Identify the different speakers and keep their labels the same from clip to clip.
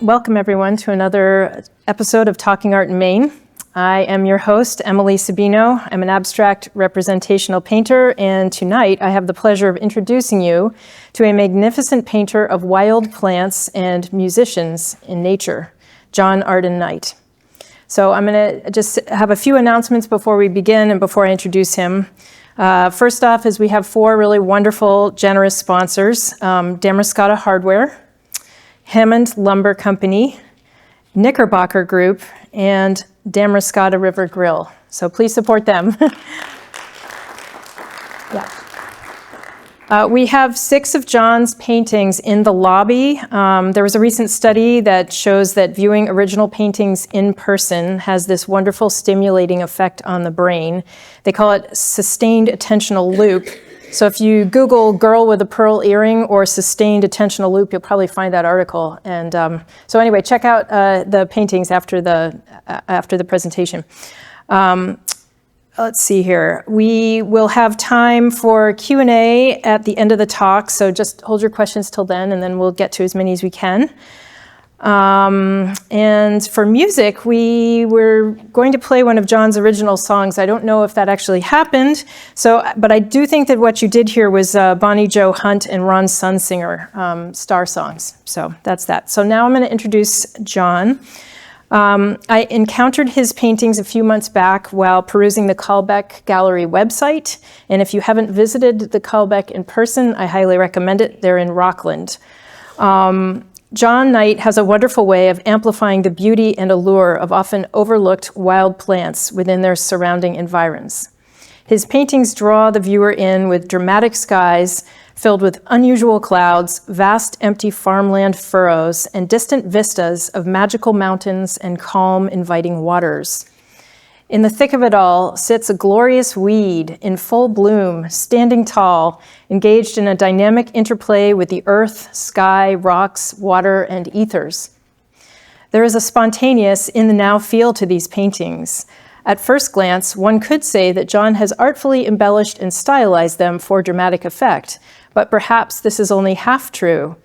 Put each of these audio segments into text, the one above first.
Speaker 1: welcome everyone to another episode of Talking Art in Maine. I am your host, Emily Sabino. I'm an abstract representational painter, and tonight I have the pleasure of introducing you to a magnificent painter of wild plants and musicians in nature, John Arden Knight. So I'm going to just have a few announcements before we begin and before I introduce him. First off is we have four really wonderful, generous sponsors, Damascotta Hardware, Hammond Lumber Company, Knickerbocker Group, and Damascotta River Grill. So please support them. We have 6 of John's paintings in the lobby. There was a recent study that shows that viewing original paintings in person has this wonderful stimulating effect on the brain. They call it sustained attentional loop. So if you Google girl with a pearl earring or sustained attentional loop, you'll probably find that article. And so anyway, check out the paintings after the presentation. Let's see here. We will have time for Q&A at the end of the talk, so just hold your questions till then, and then we'll get to as many as we can. And for music, we were going to play one of John's original songs. I don't know if that actually happened, but I do think that what you did here was Bonnie Jo Hunt and Ron Sunsinger star songs. So that's that. So now I'm going to introduce John. I encountered his paintings a few months back while perusing the Caldbeck Gallery website. And if you haven't visited the Caldbeck in person, I highly recommend it. They're in Rockland. John Knight has a wonderful way of amplifying the beauty and allure of often overlooked wild plants within their surrounding environs. His paintings draw the viewer in with dramatic skies filled with unusual clouds, vast empty farmland furrows, and distant vistas of magical mountains and calm, inviting waters. In the thick of it all sits a glorious weed in full bloom, standing tall, engaged in a dynamic interplay with the earth, sky, rocks, water, and ethers. There is a spontaneous in-the-now feel to these paintings. At first glance, one could say that John has artfully embellished and stylized them for dramatic effect, but perhaps this is only half true.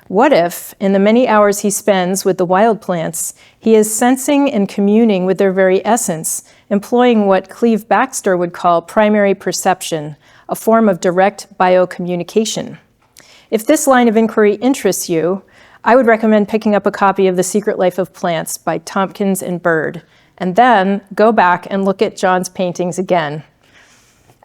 Speaker 1: What if, in the many hours he spends with the wild plants, he is sensing and communing with their very essence, employing what Cleve Baxter would call primary perception, a form of direct biocommunication? If this line of inquiry interests you, I would recommend picking up a copy of The Secret Life of Plants by Tompkins and Bird, and then go back and look at John's paintings again.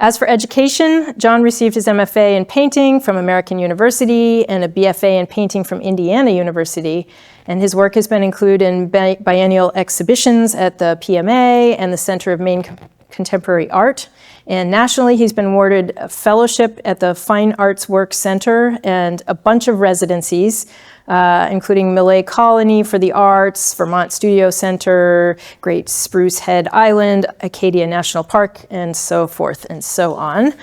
Speaker 1: As for education, John received his M.F.A. in painting from American University and a B.F.A. in painting from Indiana University, and his work has been included in biennial exhibitions at the PMA and the Center of Maine Contemporary Art. And nationally, he's been awarded a fellowship at the Fine Arts Work Center and a bunch of residencies, including Millay Colony for the Arts, Vermont Studio Center, Great Spruce Head Island, Acadia National Park, and so forth and so on.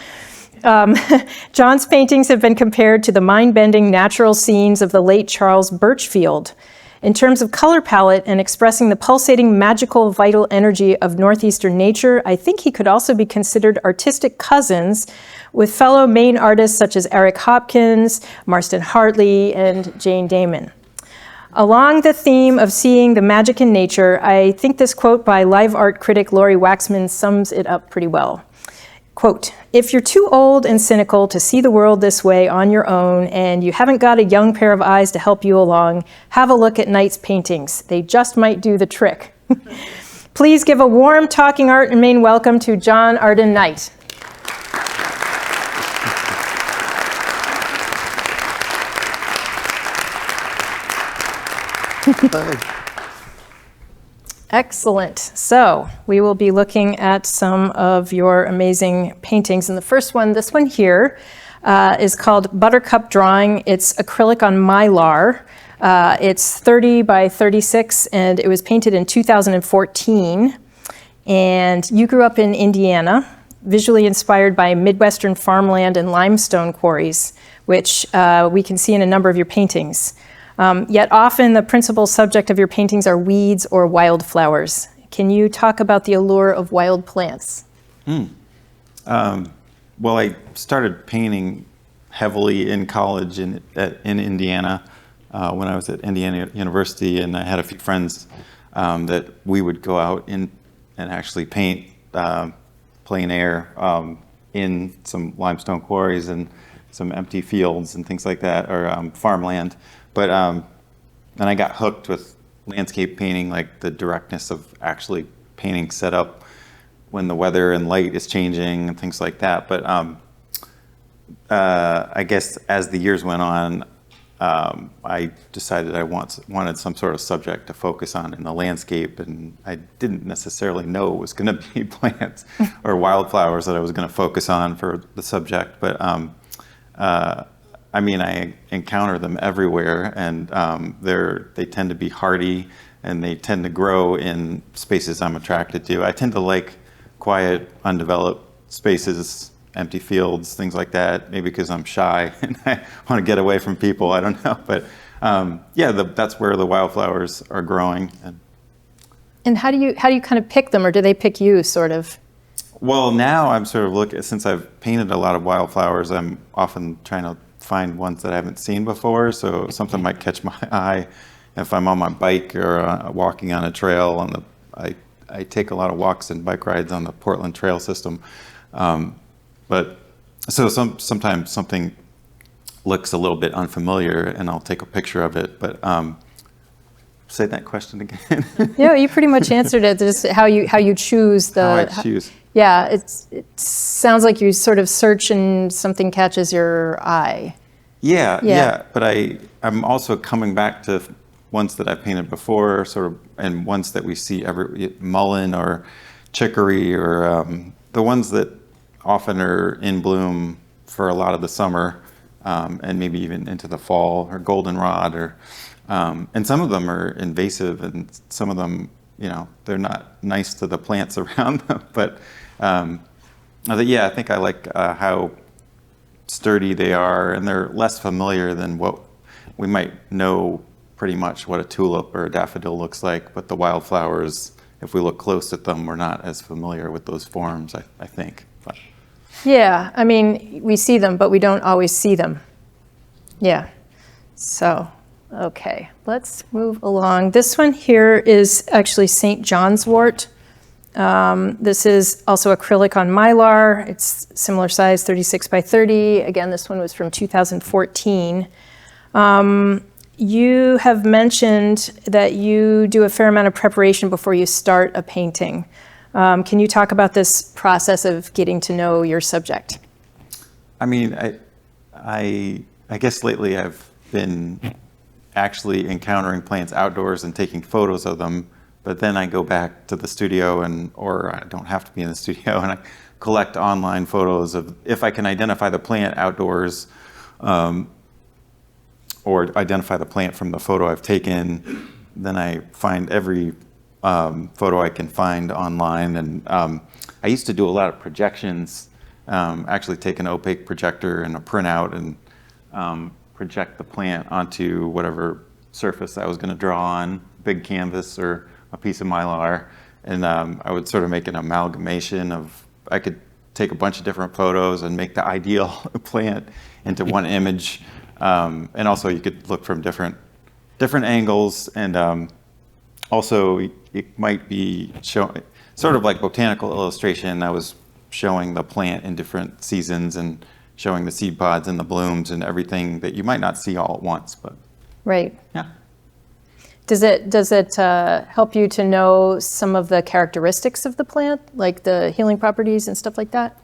Speaker 1: John's paintings have been compared to the mind-bending natural scenes of the late Charles Birchfield. In terms of color palette and expressing the pulsating, magical, vital energy of northeastern nature, I think he could also be considered artistic cousins with fellow Maine artists such as Eric Hopkins, Marston Hartley, and Jane Damon. Along the theme of seeing the magic in nature, I think this quote by live art critic Laurie Waxman sums it up pretty well. Quote, "If you're too old and cynical to see the world this way on your own and you haven't got a young pair of eyes to help you along, have a look at Knight's paintings. They just might do the trick." Please give a warm Talking Art in Maine welcome to John Arden Knight. Excellent. So we will be looking at some of your amazing paintings. And the first one, this one here, is called Buttercup Drawing. It's acrylic on mylar. It's 30 by 36, and it was painted in 2014. And you grew up in Indiana, visually inspired by Midwestern farmland and limestone quarries, which we can see in a number of your paintings. Yet often the principal subject of your paintings are weeds or wildflowers. Can you talk about the allure of wild plants?
Speaker 2: Well, I started painting heavily in college in Indiana. when I was at Indiana University, and I had a few friends that we would go out and actually paint plein air in some limestone quarries and some empty fields and things like that, or farmland. But and I got hooked with landscape painting, like the directness of actually painting set up when the weather and light is changing and things like that. But I guess as the years went on, I decided I wanted some sort of subject to focus on in the landscape, and I didn't necessarily know it was going to be plants or wildflowers that I was going to focus on for the subject. But I mean, I encounter them everywhere, and they tend to be hardy, and they tend to grow in spaces I'm attracted to. I tend to like quiet, undeveloped spaces, empty fields, things like that, maybe because I'm shy and I want to get away from people, I don't know. But yeah, that's where the wildflowers are growing.
Speaker 1: And how do you kind of pick them, or do they pick you, sort of?
Speaker 2: Well, now I'm sort of looking, since I've painted a lot of wildflowers, I'm often trying to find ones that I haven't seen before, so something might catch my eye. If I'm on my bike or walking on a trail, I take a lot of walks and bike rides on the Portland Trail system. But so sometimes something looks a little bit unfamiliar, and I'll take a picture of it. But say that question again.
Speaker 1: Yeah, you pretty much answered it. Just how you choose the.
Speaker 2: How I choose.
Speaker 1: Yeah, it sounds like you sort of search and something catches your eye.
Speaker 2: Yeah. But I'm also coming back to ones that I've painted before, sort of, and ones that we see mullein or chicory, or the ones that often are in bloom for a lot of the summer, and maybe even into the fall, or goldenrod, or and some of them are invasive, and some of them, they're not nice to the plants around them. But yeah, I think I like how sturdy they are, and they're less familiar than what we might know pretty much what a tulip or a daffodil looks like. But the wildflowers, if we look close at them, we're not as familiar with those forms, I think. But.
Speaker 1: Yeah, I mean, we see them, but we don't always see them. Yeah. So, okay, let's move along. This one here is actually St. John's wort. This is also acrylic on Mylar. It's similar size, 36 by 30. Again, this one was from 2014. You have mentioned that you do a fair amount of preparation before you start a painting. Can you talk about this process of getting to know your subject?
Speaker 2: I mean, I guess lately I've been actually encountering plants outdoors and taking photos of them, but then I go back to the studio, or I don't have to be in the studio, and I collect online photos of, if I can identify the plant outdoors, or identify the plant from the photo I've taken, then I find every photo I can find online. And I used to do a lot of projections, actually take an opaque projector and a printout and project the plant onto whatever surface I was going to draw on, big canvas or a piece of Mylar. And I would sort of make an amalgamation of, I could take a bunch of different photos and make the ideal plant into one image. And also you could look from different angles, and also it might be showing, sort of like botanical illustration. I was showing the plant in different seasons and showing the seed pods and the blooms and everything that you might not see all at once. But
Speaker 1: right.
Speaker 2: Yeah.
Speaker 1: Does it help you to know some of the characteristics of the plant, like the healing properties and stuff like that?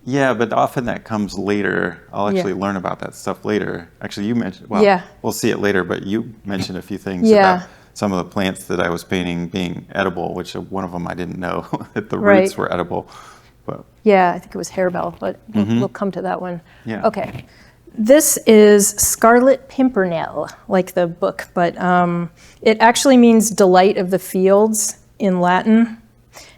Speaker 2: Yeah, but often that comes later. I'll actually learn about that stuff later. Actually, you mentioned, we'll see it later, but you mentioned a few things about some of the plants that I was painting being edible, which one of them I didn't know that the roots were edible. But. Yeah,
Speaker 1: I think it was harebell, but we'll come to that one.
Speaker 2: Yeah.
Speaker 1: Okay. This is Scarlet Pimpernel, like the book, but it actually means delight of the fields in Latin.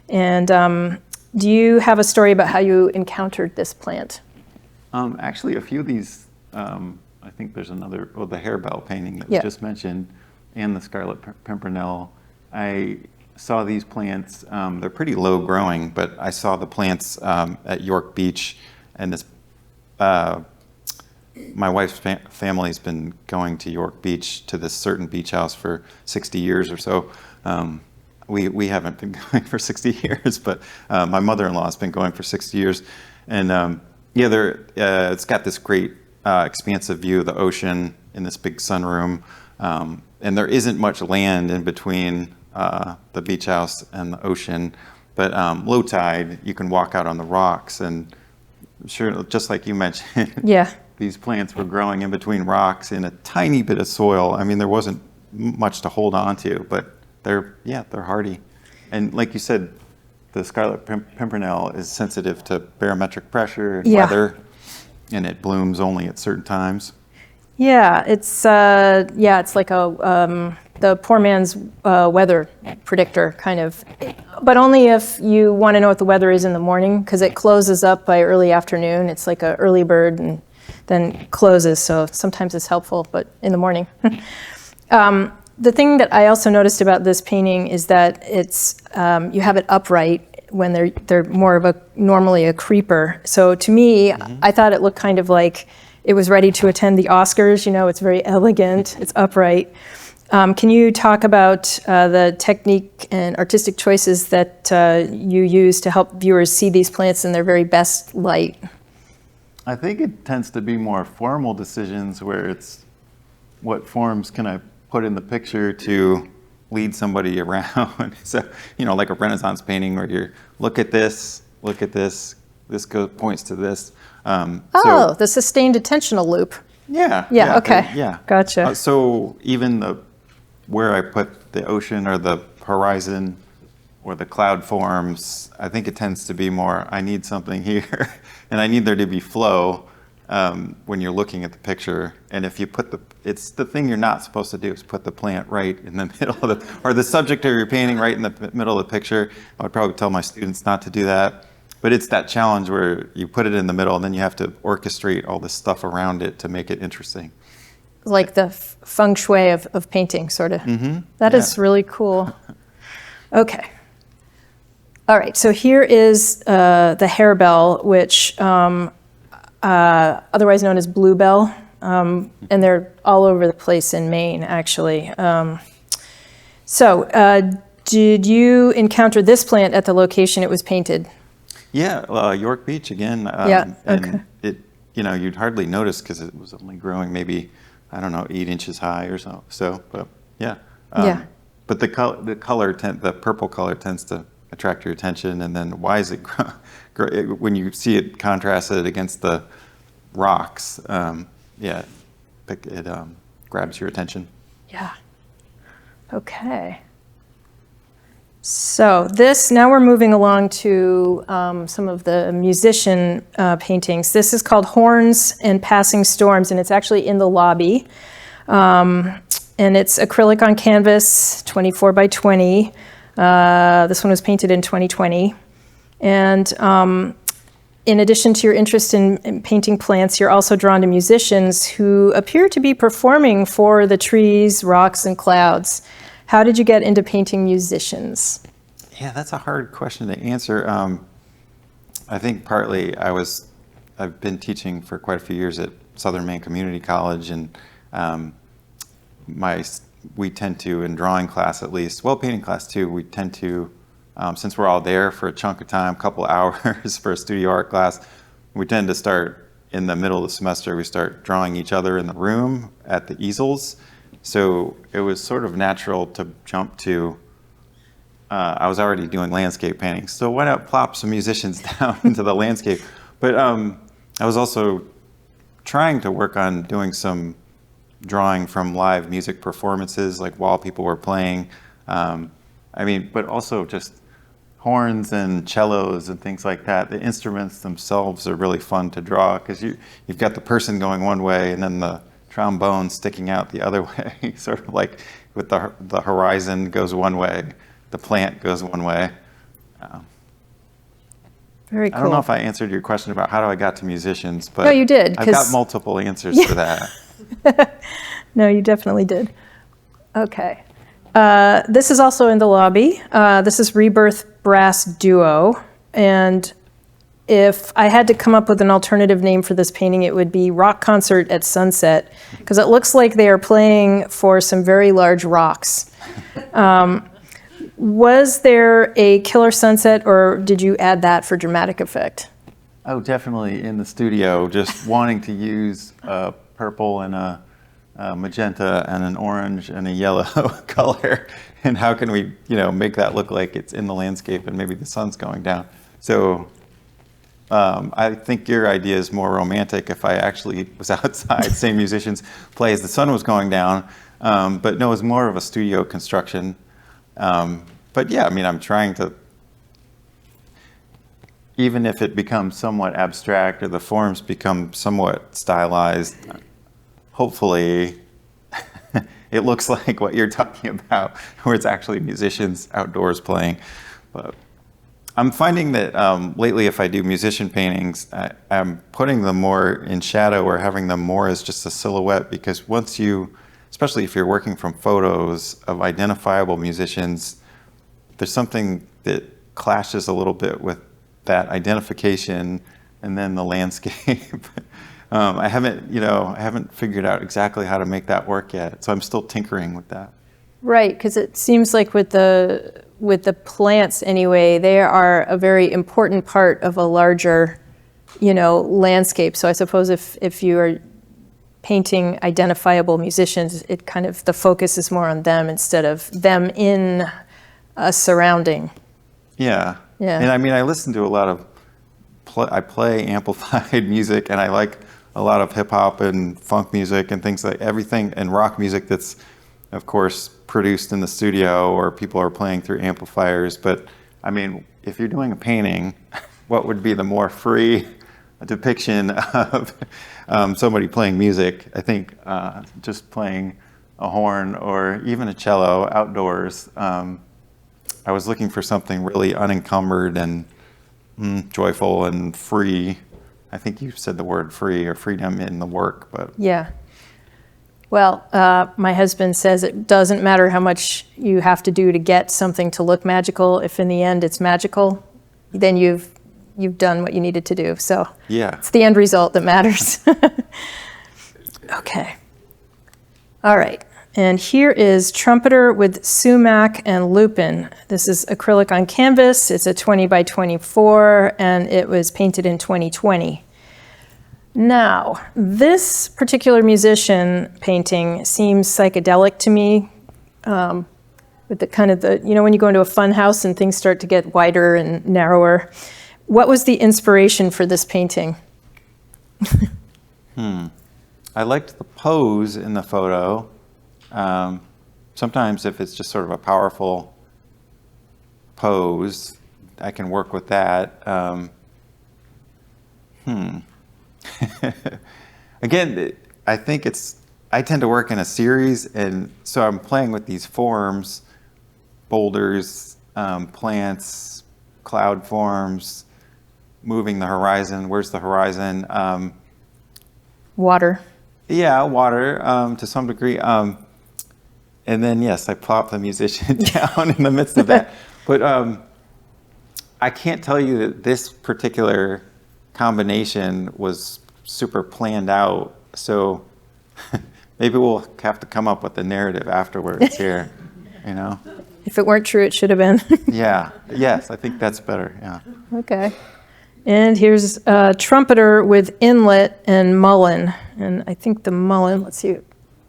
Speaker 1: And do you have a story about how you encountered this plant?
Speaker 2: Actually, a few of these, I think there's another, the harebell painting that we just mentioned, and the Scarlet Pimpernel. I saw these plants, they're pretty low growing, but I saw the plants at York Beach, and this my wife's family's been going to York Beach, to this certain beach house, for 60 years or so. We haven't been going for 60 years, but my mother-in-law has been going for 60 years. And yeah, it's got this great expansive view of the ocean in this big sunroom. And there isn't much land in between the beach house and the ocean. But low tide, you can walk out on the rocks, and sure, just like you mentioned,
Speaker 1: Yeah.
Speaker 2: these plants were growing in between rocks in a tiny bit of soil. I mean, there wasn't much to hold on to, but they're hardy. And like you said, the Scarlet Pimpernel is sensitive to barometric pressure and weather, and it blooms only at certain times.
Speaker 1: Yeah, it's like the poor man's weather predictor, kind of, but only if you want to know what the weather is in the morning, because it closes up by early afternoon. It's like an early bird and then closes, so sometimes it's helpful, but in the morning. The thing that I also noticed about this painting is that it's you have it upright when they're more of normally a creeper. So to me, I thought it looked kind of like it was ready to attend the Oscars. You know, it's very elegant, it's upright. Can you talk about the technique and artistic choices that you use to help viewers see these plants in their very best light?
Speaker 2: I think it tends to be more formal decisions, where it's what forms can I put in the picture to lead somebody around. So, you know, like a Renaissance painting where you look at this, this points to this.
Speaker 1: The sustained attentional loop.
Speaker 2: Yeah.
Speaker 1: Okay. Gotcha.
Speaker 2: So even where I put the ocean or the horizon or the cloud forms, I think it tends to be more, I need something here, and I need there to be flow when you're looking at the picture. And if you it's the thing you're not supposed to do, is put the plant right in the middle of or the subject of your painting right in the middle of the picture. I would probably tell my students not to do that. But it's that challenge where you put it in the middle and then you have to orchestrate all this stuff around it to make it interesting.
Speaker 1: Like the feng shui of painting, sort of.
Speaker 2: Mm-hmm.
Speaker 1: That is really cool. Okay. All right, so here is the harebell, which otherwise known as bluebell, and they're all over the place in Maine, actually. Did you encounter this plant at the location it was painted?
Speaker 2: Yeah, York Beach again.
Speaker 1: Okay.
Speaker 2: And you'd hardly notice because it was only growing maybe, 8 inches high or so. But yeah. But the purple color tends to attract your attention, and then why is it when you see it contrasted against the rocks? It grabs your attention.
Speaker 1: Yeah. Okay. So now we're moving along to some of the musician paintings. This is called Horns and Passing Storms, and it's actually in the lobby. And it's acrylic on canvas, 24 by 20. This one was painted in 2020. And in addition to your interest in painting plants, you're also drawn to musicians who appear to be performing for the trees, rocks, and clouds. How did you get into painting musicians?
Speaker 2: Yeah, that's a hard question to answer. I think partly I've been teaching for quite a few years at Southern Maine Community College, and we tend to, in drawing class at least, well, painting class too, we tend to, since we're all there for a chunk of time, a couple hours for a studio art class, we tend to start in the middle of the semester, we start drawing each other in the room at the easels. So it was sort of natural to jump to, I was already doing landscape painting, so why not plop some musicians down into the landscape? But I was also trying to work on doing some drawing from live music performances, like while people were playing. But also just horns and cellos and things like that. The instruments themselves are really fun to draw because you've got the person going one way and then the trombone sticking out the other way, sort of like with the horizon goes one way, the plant goes one way.
Speaker 1: Very cool.
Speaker 2: I don't know if I answered your question about how I got to musicians, but
Speaker 1: no, you did,
Speaker 2: I've got multiple answers to that.
Speaker 1: No, you definitely did. Okay. This is also in the lobby. This is Rebirth Brass Duo, and if I had to come up with an alternative name for this painting, it would be Rock Concert at Sunset, because it looks like they are playing for some very large rocks. Was there a killer sunset, or did you add that for dramatic effect?
Speaker 2: Oh, definitely in the studio, just wanting to use a purple and a magenta and an orange and a yellow color, and how can we, make that look like it's in the landscape and maybe the sun's going down. So I think your idea is more romantic. If I actually was outside, same musicians play as the sun was going down, but no, it's more of a studio construction. But yeah, I'm trying to, even if it becomes somewhat abstract or the forms become somewhat stylized, hopefully it looks like what you're talking about, where it's actually musicians outdoors playing. But I'm finding that lately, if I do musician paintings, I'm putting them more in shadow or having them more as just a silhouette, because once you, especially if you're working from photos of identifiable musicians, there's something that clashes a little bit with that identification and then the landscape. I haven't figured out exactly how to make that work yet, so I'm still tinkering with that.
Speaker 1: Right, because it seems like with the plants anyway, they are a very important part of a larger, landscape. So I suppose if you are painting identifiable musicians, it kind of, the focus is more on them instead of them in a surrounding.
Speaker 2: Yeah. And I listen to a lot of, I play amplified music, and I like a lot of hip hop and funk music and things like everything, and rock music that's, of course, produced in the studio or people are playing through amplifiers. But if you're doing a painting, what would be the more free depiction of somebody playing music? I think just playing a horn or even a cello outdoors. I was looking for something really unencumbered and joyful and free. I think you said the word free, or freedom in the work, but
Speaker 1: yeah. Well, my husband says it doesn't matter how much you have to do to get something to look magical. If in the end it's magical, then you've done what you needed to do. So
Speaker 2: yeah,
Speaker 1: it's the end result that matters. Okay. All right. And here is Trumpeter with sumac and lupin. This is acrylic on canvas. It's a 20 by 24, and it was painted in 2020. Now, this particular musician painting seems psychedelic to me, with the kind of when you go into a fun house and things start to get wider and narrower. What was the inspiration for this painting?
Speaker 2: I liked the pose in the photo. Sometimes if it's just sort of a powerful pose, I can work with that. Again, I think I tend to work in a series, and so I'm playing with these forms, boulders, plants, cloud forms, moving the horizon. Where's the horizon?
Speaker 1: Water.
Speaker 2: Yeah, water to some degree. And then, yes, I plop the musician down in the midst of that. But I can't tell you that this particular combination was super planned out. So maybe we'll have to come up with a narrative afterwards here,
Speaker 1: If it weren't true, it should have been.
Speaker 2: Yeah. Yes, I think that's better. Yeah.
Speaker 1: Okay. And here's Trumpeter with inlet and mullen. And I think the mullen, let's see,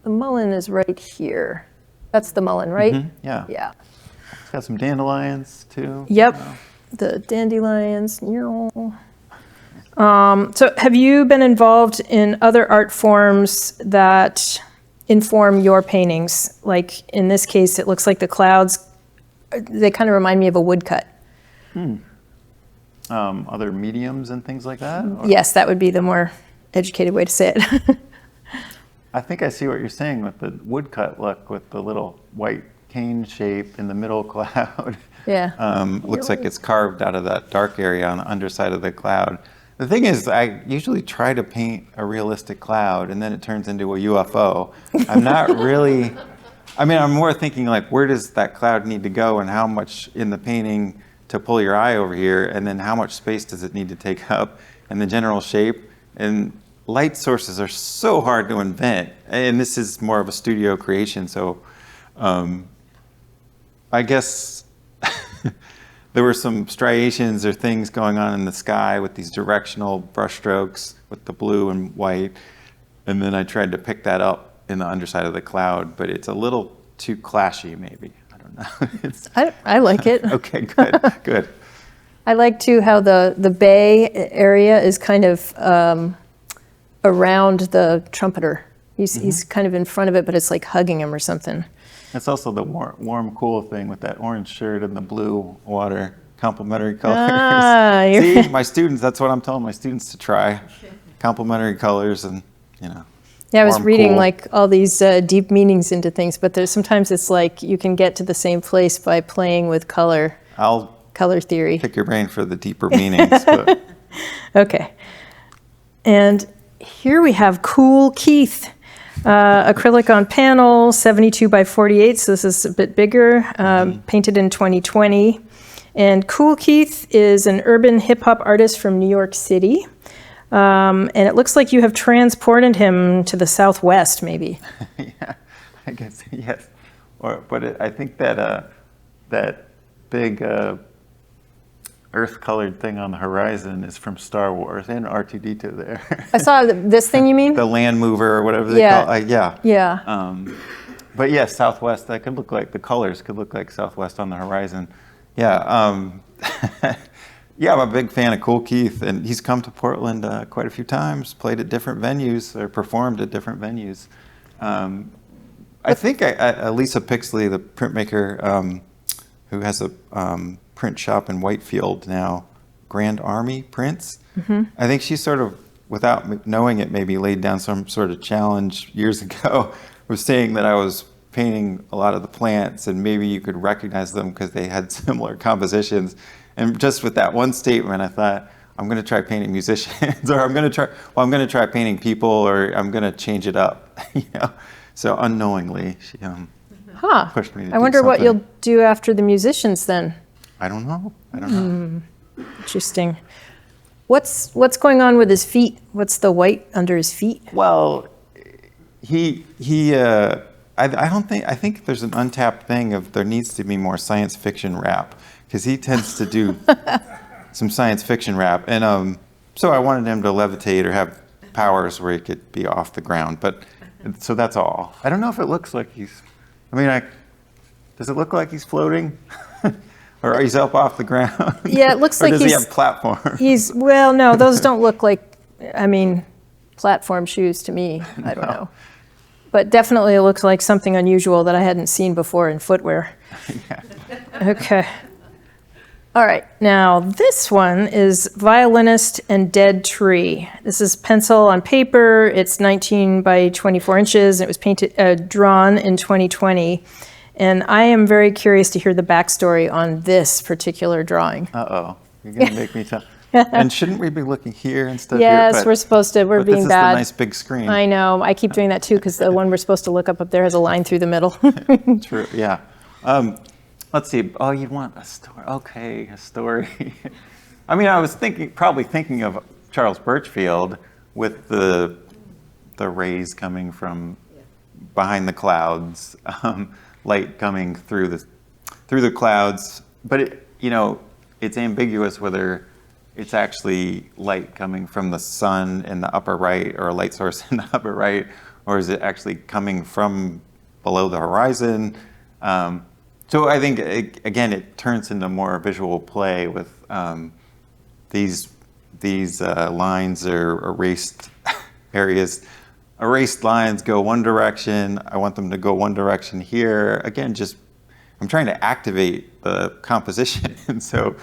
Speaker 1: the mullen is right here. That's the mullen, right?
Speaker 2: Mm-hmm. Yeah.
Speaker 1: Yeah.
Speaker 2: It's got some dandelions too.
Speaker 1: Yep. The dandelions. So have you been involved in other art forms that inform your paintings? Like in this case, it looks like the clouds, they kind of remind me of a woodcut.
Speaker 2: Other mediums and things like that? Or?
Speaker 1: Yes, that would be the more educated way to say it.
Speaker 2: I think I see what you're saying with the woodcut look, with the little white cane shape in the middle cloud.
Speaker 1: Yeah.
Speaker 2: Looks like it's carved out of that dark area on the underside of the cloud. The thing is, I usually try to paint a realistic cloud, and then it turns into a UFO. I'm not really, I'm more thinking like, where does that cloud need to go, and how much in the painting to pull your eye over here, and then how much space does it need to take up, and the general shape. And light sources are so hard to invent, and this is more of a studio creation, so I guess there were some striations or things going on in the sky with these directional brushstrokes with the blue and white, and then I tried to pick that up in the underside of the cloud, but it's a little too clashy, maybe. I don't know.
Speaker 1: I like it.
Speaker 2: Okay, good, good.
Speaker 1: I like too how the bay area is kind of around the trumpeter. He's kind of in front of it, but it's like hugging him or something.
Speaker 2: It's also the warm, cool thing with that orange shirt and the blue water, complementary colors.
Speaker 1: Ah,
Speaker 2: See, my students, that's what I'm telling my students to try. Complementary colors and, you know.
Speaker 1: Yeah, I was
Speaker 2: warm,
Speaker 1: reading
Speaker 2: cool.
Speaker 1: like all these deep meanings into things, but there's sometimes it's like you can get to the same place by playing with color theory.
Speaker 2: Pick your brain for the deeper meanings. But.
Speaker 1: Okay. And here we have Cool Keith. Acrylic on panel, 72 by 48, so this is a bit bigger, painted in 2020. And Cool Keith is an urban hip-hop artist from New York City. And it looks like you have transported him to the Southwest, maybe.
Speaker 2: Yeah, I guess, yes. I think that that big earth-colored thing on the horizon is from Star Wars, and R2-D2 there.
Speaker 1: I saw this thing, you mean?
Speaker 2: The land mover or whatever they call it. Yeah.
Speaker 1: Yeah.
Speaker 2: But yes, Southwest, that could look like, the colors could look like Southwest on the horizon. Yeah. Yeah, I'm a big fan of Cool Keith, and he's come to Portland quite a few times, played at different venues, or performed at different venues. I think Lisa Pixley, the printmaker, who has a print shop in Whitefield now, Grand Army Prints. Mm-hmm. I think she sort of, without knowing it, maybe laid down some sort of challenge years ago, was saying that I was painting a lot of the plants and maybe you could recognize them because they had similar compositions. And just with that one statement, I thought, I'm going to try painting musicians, or I'm going to try painting people, or I'm going to change it up, you know. So unknowingly, she pushed me to do
Speaker 1: I wonder what
Speaker 2: something.
Speaker 1: you'll do after the musicians then.
Speaker 2: I don't know.
Speaker 1: Interesting. What's going on with his feet? What's the white under his feet?
Speaker 2: Well, I think there's an untapped thing of there needs to be more science fiction rap, because he tends to do some science fiction rap, and so I wanted him to levitate or have powers where he could be off the ground. But so that's all. I don't know if it looks like he's. I mean, does it look like he's floating? Or he's up off the ground?
Speaker 1: Yeah, it looks like
Speaker 2: does he have platform?
Speaker 1: Well, no, those don't look like, platform shoes to me. I don't know. But definitely it looks like something unusual that I hadn't seen before in footwear.
Speaker 2: Yeah.
Speaker 1: Okay. All right, now this one is Violinist and Dead Tree. This is pencil on paper. It's 19 by 24 inches. It was drawn in 2020. And I am very curious to hear the backstory on this particular drawing.
Speaker 2: Uh-oh, you're going to make me tell. And shouldn't we be looking here instead of
Speaker 1: Yes,
Speaker 2: here?
Speaker 1: we're supposed to. We're being
Speaker 2: this is
Speaker 1: bad.
Speaker 2: the nice big screen.
Speaker 1: I know. I keep doing that too because the one we're supposed to look up there has a line through the middle.
Speaker 2: True, yeah. Let's see. Oh, you want a story? Okay, a story. I mean, I was probably thinking of Charles Birchfield with the rays coming from behind the clouds, light coming through the clouds. But it's ambiguous whether it's actually light coming from the sun in the upper right, or a light source in the upper right, or is it actually coming from below the horizon? So I think, again, it turns into more visual play with these lines or erased areas. Erased lines go one direction. I want them to go one direction here. Again, I'm trying to activate the composition. And so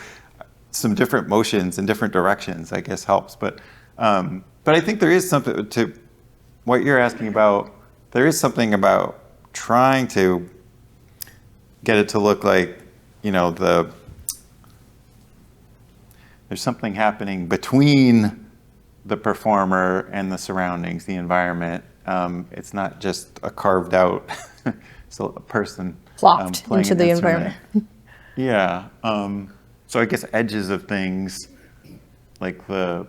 Speaker 2: some different motions in different directions, I guess, helps. But I think there is something to what you're asking about. There is something about trying to get it to look like, there's something happening between the performer and the surroundings, the environment. It's not just a carved out so a person
Speaker 1: plopped
Speaker 2: playing
Speaker 1: into
Speaker 2: an
Speaker 1: the
Speaker 2: instrument.
Speaker 1: environment.
Speaker 2: Yeah. So I guess edges of things, like the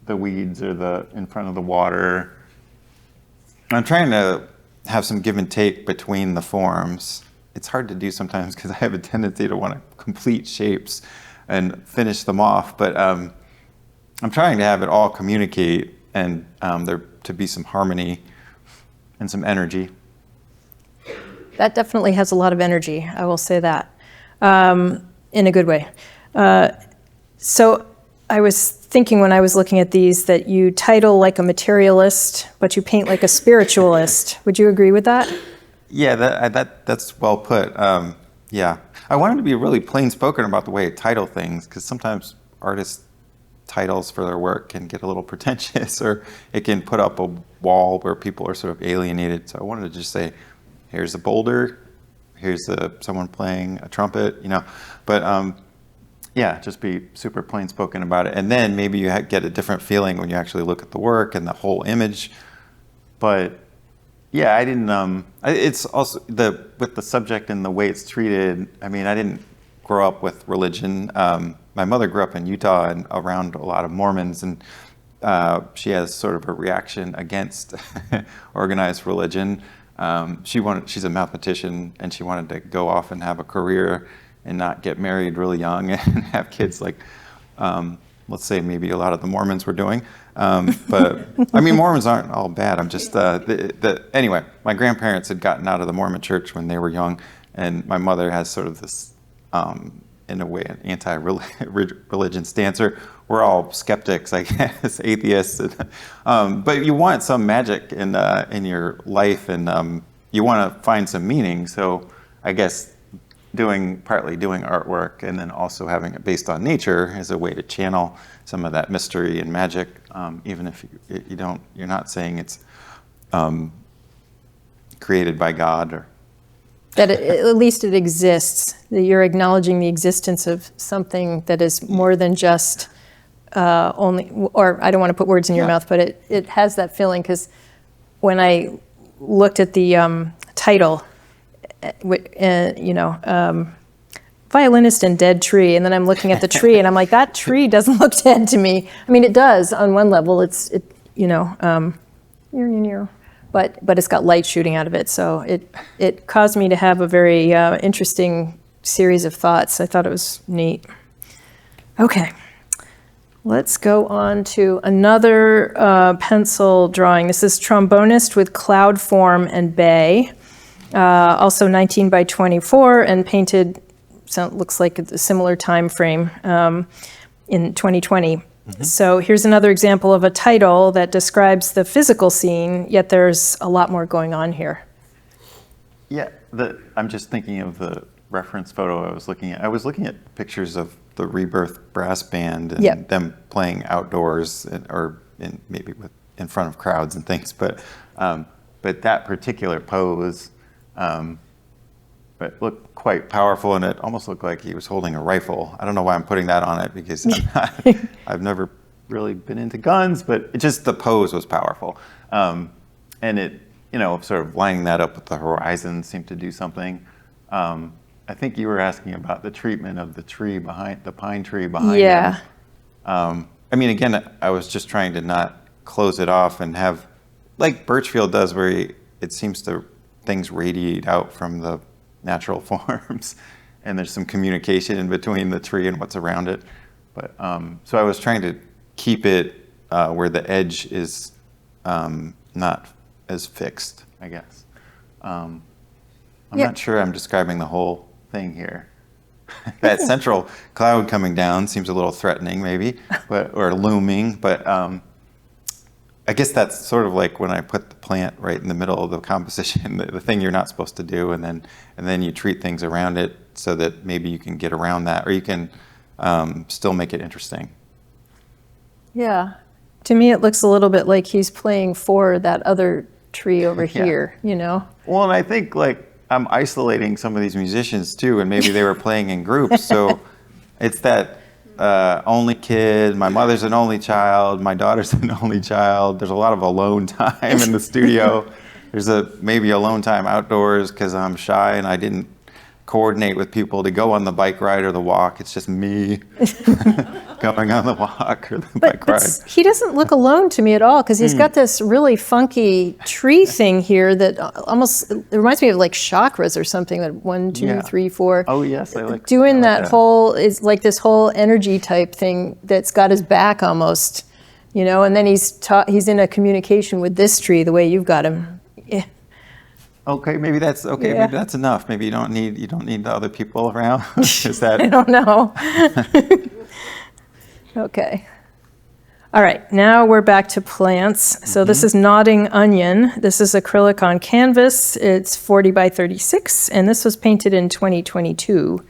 Speaker 2: weeds or the in front of the water. I'm trying to have some give and take between the forms. It's hard to do sometimes because I have a tendency to want to complete shapes and finish them off, but I'm trying to have it all communicate and there to be some harmony and some energy.
Speaker 1: That definitely has a lot of energy, I will say that, in a good way. So I was thinking when I was looking at these that you title like a materialist, but you paint like a spiritualist. Would you agree with that?
Speaker 2: Yeah, that's well put. Yeah, I wanted to be really plain spoken about the way I title things, because sometimes artists' titles for their work can get a little pretentious, or it can put up a wall where people are sort of alienated. So I wanted to just say, here's a boulder, here's someone playing a trumpet, you know. But yeah, just be super plain spoken about it, and then maybe you get a different feeling when you actually look at the work and the whole image. But yeah, I didn't. It's also with the subject and the way it's treated. I mean, I didn't grow up with religion. My mother grew up in Utah and around a lot of Mormons, and she has sort of a reaction against organized religion. She's a mathematician, and she wanted to go off and have a career and not get married really young and have kids like, let's say maybe a lot of the Mormons were doing. But I mean, Mormons aren't all bad. I'm just, anyway, my grandparents had gotten out of the Mormon church when they were young, and my mother has sort of this, in a way, an anti-religion stance. We're all skeptics, I guess, atheists. But you want some magic in your life, and you want to find some meaning. So I guess partly doing artwork and then also having it based on nature is a way to channel some of that mystery and magic, even if you're not saying it's created by God or
Speaker 1: that at least it exists, that you're acknowledging the existence of something that is more than just only, or I don't want to put words in your mouth, but it has that feeling, because when I looked at the title, violinist and dead tree, and then I'm looking at the tree and I'm like, that tree doesn't look dead to me. I mean, it does on one level. But it's got light shooting out of it, so it caused me to have a very interesting series of thoughts. I thought it was neat. Okay, let's go on to another pencil drawing. This is Trombonist with Cloud Form and Bay. Also 19 by 24 and painted, so it looks like a similar time frame in 2020. Mm-hmm. So here's another example of a title that describes the physical scene, yet there's a lot more going on here.
Speaker 2: Yeah, I'm just thinking of the reference photo I was looking at. I was looking at pictures of the Rebirth Brass Band and them playing outdoors or maybe in front of crowds and things, but that particular pose but looked quite powerful, and it almost looked like he was holding a rifle. I don't know why I'm putting that on it, because I've never really been into guns, but the pose was powerful. And it, sort of lining that up with the horizon seemed to do something. I think you were asking about the treatment of the tree behind, the pine tree behind him. I mean, again, I was just trying to not close it off and have, like Birchfield does, where it seems to things radiate out from the natural forms, and there's some communication in between the tree and what's around it. But so I was trying to keep it where the edge is not as fixed, I guess. I'm not sure I'm describing the whole thing here. That central cloud coming down seems a little threatening, maybe, or looming, but I guess that's sort of like when I put the plant right in the middle of the composition, the thing you're not supposed to do, and then you treat things around it so that maybe you can get around that, or you can still make it interesting.
Speaker 1: Yeah. To me, it looks a little bit like he's playing for that other tree over here, Well,
Speaker 2: and I think I'm isolating some of these musicians too, and maybe they were playing in groups, so it's that only kid, my mother's an only child, my daughter's an only child. There's a lot of alone time in the studio. There's maybe alone time outdoors because I'm shy and I didn't coordinate with people to go on the bike ride or the walk. It's just me going on the walk or the bike ride.
Speaker 1: He doesn't look alone to me at all, because he's got this really funky tree thing here that almost, it reminds me of like chakras or something, that 1, 2, 3, 4.
Speaker 2: Oh yes, I like
Speaker 1: doing
Speaker 2: I like
Speaker 1: that whole, is like this whole energy type thing that's got his back almost, you know, and then he's in a communication with this tree the way you've got him. Yeah.
Speaker 2: Okay, maybe that's okay.
Speaker 1: Yeah.
Speaker 2: Maybe that's enough. Maybe you don't need the other people around. Is that?
Speaker 1: I don't know. Okay. All right, now we're back to plants. So this is Nodding Onion. This is acrylic on canvas. It's 40 by 36, and this was painted in 2022.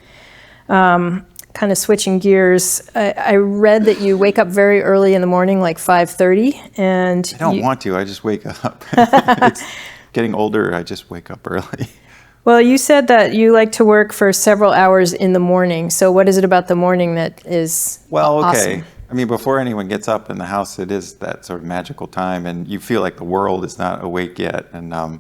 Speaker 1: Kind of switching gears, I read that you wake up very early in the morning, like 5:30, and
Speaker 2: I don't want to. I just wake up. It's getting older. I just wake up early.
Speaker 1: Well, you said that you like to work for several hours in the morning. So what is it about the morning that is awesome?
Speaker 2: I mean, before anyone gets up in the house, it is that sort of magical time, and you feel like the world is not awake yet, and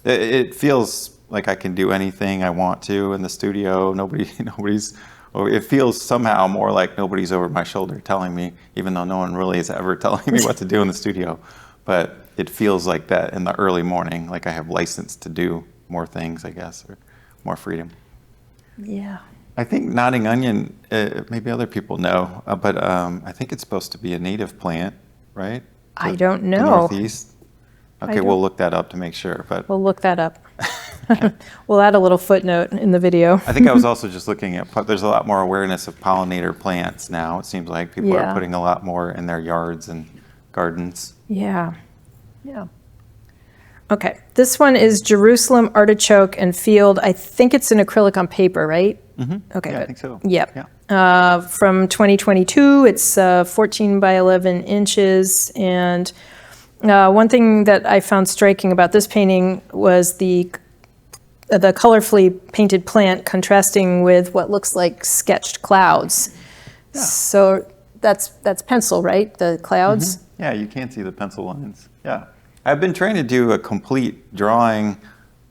Speaker 2: it feels like I can do anything I want to in the studio. Nobody's. It feels somehow more like nobody's over my shoulder telling me, even though no one really is ever telling me what to do in the studio. But it feels like that in the early morning, like I have license to do more things, I guess, or more freedom.
Speaker 1: Yeah.
Speaker 2: I think Nodding Onion, maybe other people know, but I think it's supposed to be a native plant, right?
Speaker 1: I don't know.
Speaker 2: The Northeast. Okay, we'll look that up to make sure. But
Speaker 1: we'll look that up. We'll add a little footnote in the video.
Speaker 2: I think I was also just looking at, there's a lot more awareness of pollinator plants now. It seems like people are putting a lot more in their yards and gardens.
Speaker 1: Yeah. Yeah. Okay, this one is Jerusalem Artichoke and Field. I think it's an acrylic on paper, right?
Speaker 2: Mm-hmm.
Speaker 1: Okay,
Speaker 2: yeah,
Speaker 1: good.
Speaker 2: I think so.
Speaker 1: Yep.
Speaker 2: Yeah.
Speaker 1: From 2022, it's 14 by 11 inches. And one thing that I found striking about this painting was the colorfully painted plant contrasting with what looks like sketched clouds. Yeah. So that's pencil, right? The clouds?
Speaker 2: Mm-hmm. Yeah, you can see the pencil lines. Yeah. I've been trying to do a complete drawing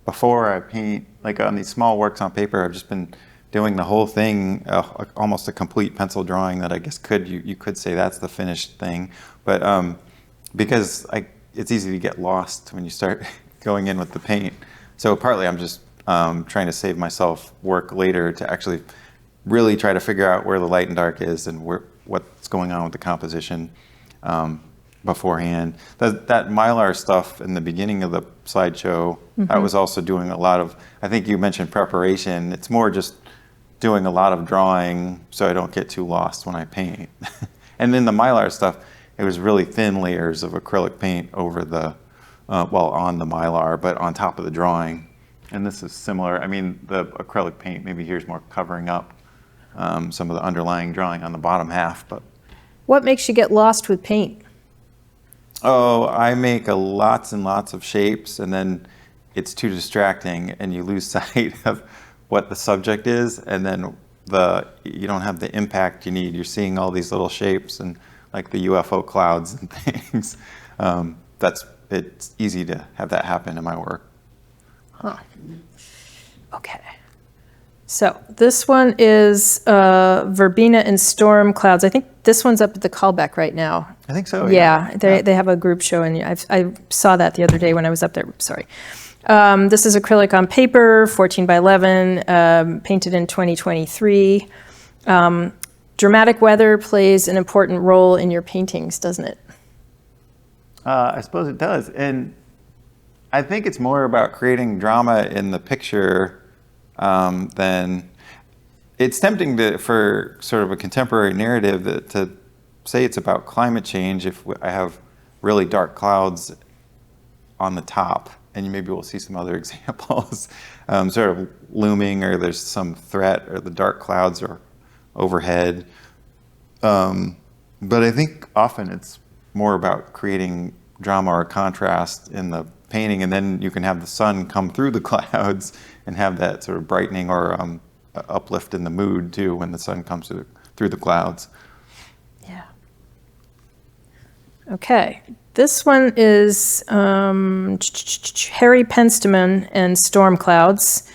Speaker 2: before I paint, like on these small works on paper. I've just been doing the whole thing, almost a complete pencil drawing that I guess you could say that's the finished thing. But because it's easy to get lost when you start going in with the paint. So partly I'm just trying to save myself work later to actually really try to figure out where the light and dark is and what's going on with the composition beforehand. That Mylar stuff in the beginning of the slideshow, I was also doing a lot of, I think you mentioned preparation. It's more just doing a lot of drawing so I don't get too lost when I paint. And then the Mylar stuff, it was really thin layers of acrylic paint over the, on the Mylar, but on top of the drawing. And this is similar. I mean, the acrylic paint maybe here's more covering up some of the underlying drawing on the bottom half. But
Speaker 1: what makes you get lost with paint?
Speaker 2: Oh, I make lots and lots of shapes, and then it's too distracting, and you lose sight of what the subject is, and then you don't have the impact you need. You're seeing all these little shapes and like the UFO clouds and things. It's easy to have that happen in my work.
Speaker 1: Huh. Okay. So this one is Verbena and Storm Clouds. I think this one's up at the Caldbeck right now.
Speaker 2: I think so.
Speaker 1: Yeah, they have a group show, and I saw that the other day when I was up there. Sorry. This is acrylic on paper, 14 by 11, painted in 2023. Dramatic weather plays an important role in your paintings, doesn't it?
Speaker 2: I suppose it does. And I think it's more about creating drama in the picture than it's tempting for sort of a contemporary narrative to say it's about climate change if I have really dark clouds on the top, and maybe we'll see some other examples sort of looming, or there's some threat, or the dark clouds are overhead. But I think often it's more about creating drama or contrast in the painting, and then you can have the sun come through the clouds and have that sort of brightening or uplift in the mood too when the sun comes through the clouds.
Speaker 1: Yeah. Okay. This one is Harry Penstemon and Storm Clouds.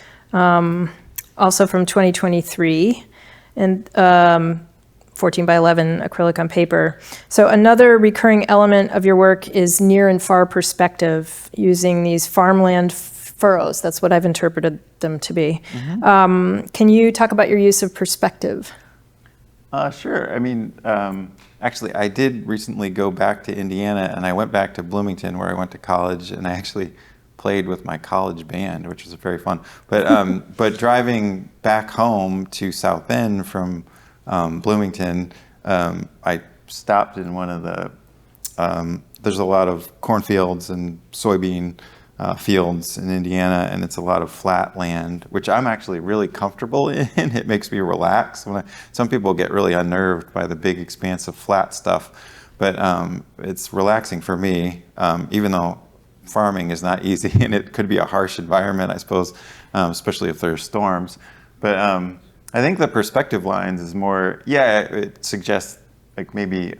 Speaker 1: also from 2023, and 14 by 11 acrylic on paper. So another recurring element of your work is near and far perspective, using these farmland furrows. That's what I've interpreted them to be. Can you talk about your use of perspective?
Speaker 2: Sure. I mean, actually, I did recently go back to Indiana, and I went back to Bloomington, where I went to college, and I actually played with my college band, which was very fun. But but driving back home to South Bend from Bloomington, I stopped in one of the. There's a lot of cornfields and soybean fields in Indiana, and it's a lot of flat land, which I'm actually really comfortable in. It makes me relax. Some people get really unnerved by the big expanse of flat stuff, but it's relaxing for me, even though farming is not easy and it could be a harsh environment, I suppose, especially if there's storms. But I think the perspective lines is more, it suggests like maybe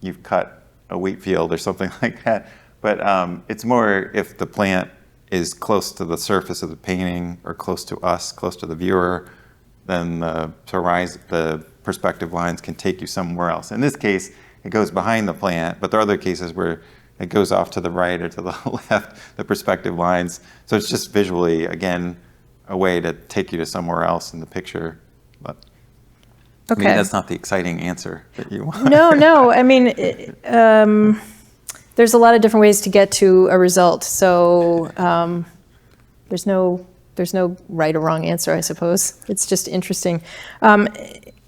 Speaker 2: you've cut a wheat field or something like that. But it's more if the plant is close to the surface of the painting or close to us, close to the viewer, then the perspective lines can take you somewhere else. In this case, it goes behind the plant, but there are other cases where it goes off to the right or to the left, the perspective lines. So it's just visually, again, a way to take you to somewhere else in the picture. But
Speaker 1: okay.
Speaker 2: Maybe that's not the exciting answer that you want.
Speaker 1: No. I mean, there's a lot of different ways to get to a result. So there's no right or wrong answer, I suppose. It's just interesting.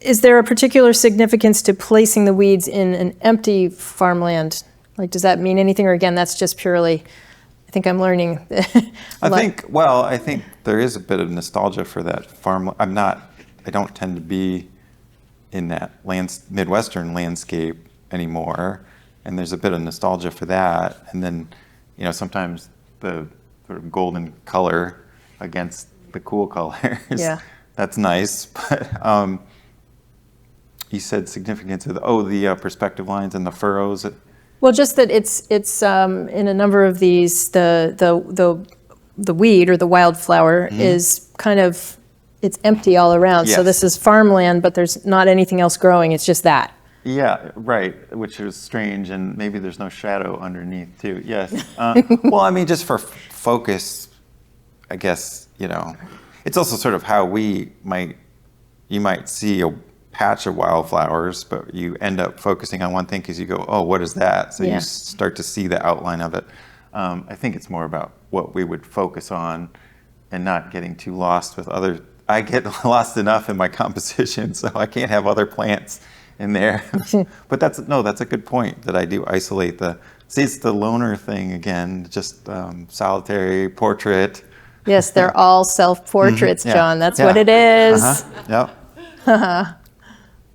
Speaker 1: Is there a particular significance to placing the weeds in an empty farmland? Like, does that mean anything? Or again, that's just purely, I think I'm learning.
Speaker 2: I think there is a bit of nostalgia for that farm. I don't tend to be in that Midwestern landscape anymore. And there's a bit of nostalgia for that. And then, sometimes the sort of golden color against the cool colors.
Speaker 1: Yeah.
Speaker 2: That's nice. But you said significance of the perspective lines and the furrows.
Speaker 1: Well, just that it's in a number of these, the weed or the wildflower is kind of, it's empty all around.
Speaker 2: Yes.
Speaker 1: So this is farmland, but there's not anything else growing. It's just that.
Speaker 2: Yeah, right, which is strange, and maybe there's no shadow underneath, too. Yes. Well, I mean, just for focus, I guess, it's also sort of how you might see a patch of wildflowers, but you end up focusing on one thing because you go, oh, what is that? So you start to see the outline of it. I think it's more about what we would focus on and not getting too lost with other. I get lost enough in my composition, so I can't have other plants in there. But that's a good point, that I do isolate it's the loner thing again, just solitary portrait.
Speaker 1: Yes, they're all self-portraits,
Speaker 2: Yeah.
Speaker 1: John. That's
Speaker 2: Yeah.
Speaker 1: what it is.
Speaker 2: Yep.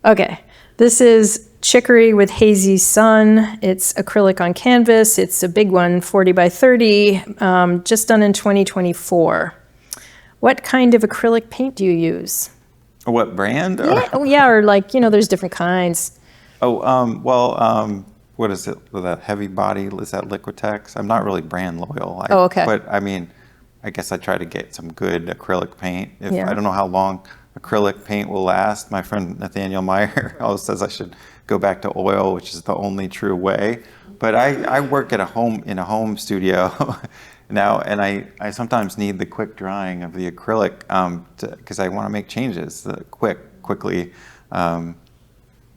Speaker 1: Okay, this is Chicory with Hazy Sun. It's acrylic on canvas. It's a big one, 40 by 30, just done in 2024. What kind of acrylic paint do you use?
Speaker 2: What brand?
Speaker 1: Or like, there's different kinds.
Speaker 2: What is it? That heavy body, is that Liquitex? I'm not really brand loyal.
Speaker 1: Okay.
Speaker 2: But I mean, I guess I try to get some good acrylic paint.
Speaker 1: Yeah.
Speaker 2: I don't know how long acrylic paint will last. My friend Nathaniel Meyer always says I should go back to oil, which is the only true way. But I work in a home studio now, and I sometimes need the quick drying of the acrylic because I want to make changes quickly. And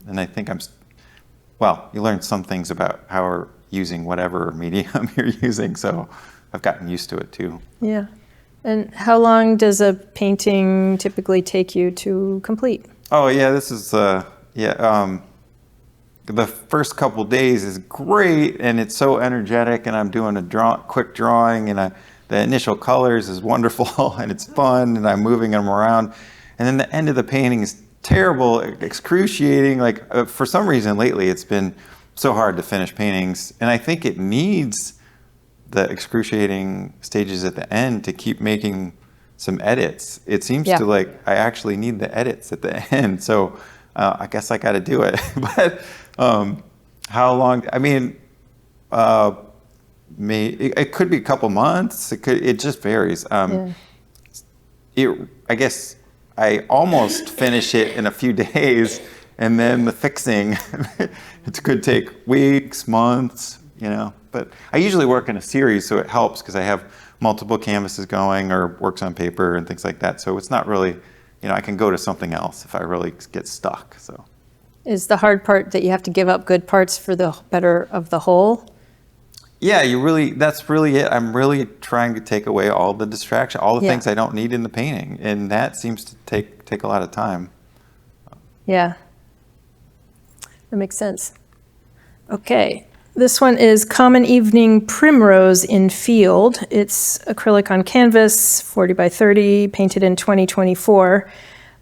Speaker 2: I think you learn some things about how using whatever medium you're using, so I've gotten used to it too.
Speaker 1: Yeah. And how long does a painting typically take you to complete?
Speaker 2: Oh yeah, this is the first couple days is great, and it's so energetic, and I'm doing a quick drawing, and the initial colors is wonderful, and it's fun, and I'm moving them around, and then the end of the painting is terrible, excruciating. Like for some reason lately, it's been so hard to finish paintings, and I think it needs the excruciating stages at the end to keep making some edits. It seems to like I actually need the edits at the end, so I guess I got to do it. But how long? I mean, it could be a couple months. It just varies. I guess I almost finish it in a few days, and then the fixing, it could take weeks, months, But I usually work in a series, so it helps because I have multiple canvases going or works on paper and things like that. So it's not really, I can go to something else if I really get stuck. So.
Speaker 1: Is the hard part that you have to give up good parts for the better of the whole?
Speaker 2: Yeah, that's really it. I'm really trying to take away all the distraction, all the things I don't need in the painting. And that seems to take a lot of time.
Speaker 1: Yeah, that makes sense. Okay, this one is Common Evening Primrose in Field. It's acrylic on canvas, 40 by 30, painted in 2024.